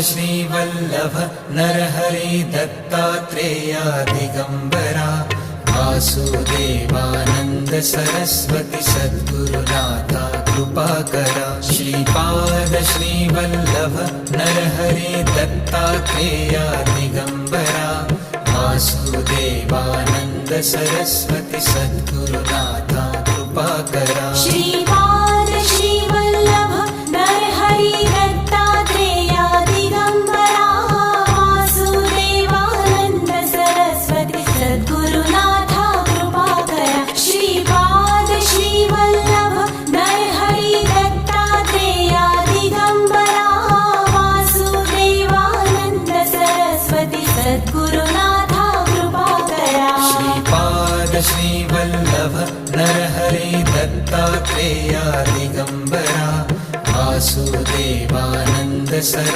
Shrivallabh Narhari Dattatreya Digambara Vasudevanand Saraswati सद्गुरुनाथा कृपाकरा Shripad Shrivallabh Narhari Dattatreya Digambara Vasudevanand Saraswati सद्गुरुनाथा कृपाकरा Shripad Shrivallabh Narhari Dattatreya Digambara Vasudevanand Saraswati सद्गुरुनाथा कृपाकरा Shripad Shrivallabh Narhari Dattatreya Digambara Vasudevanand Saraswati सद्गुरुनाथा कृपाकरा Shripad Shrivallabh Narhari Dattatreya Digambara Vasudevanand Saraswati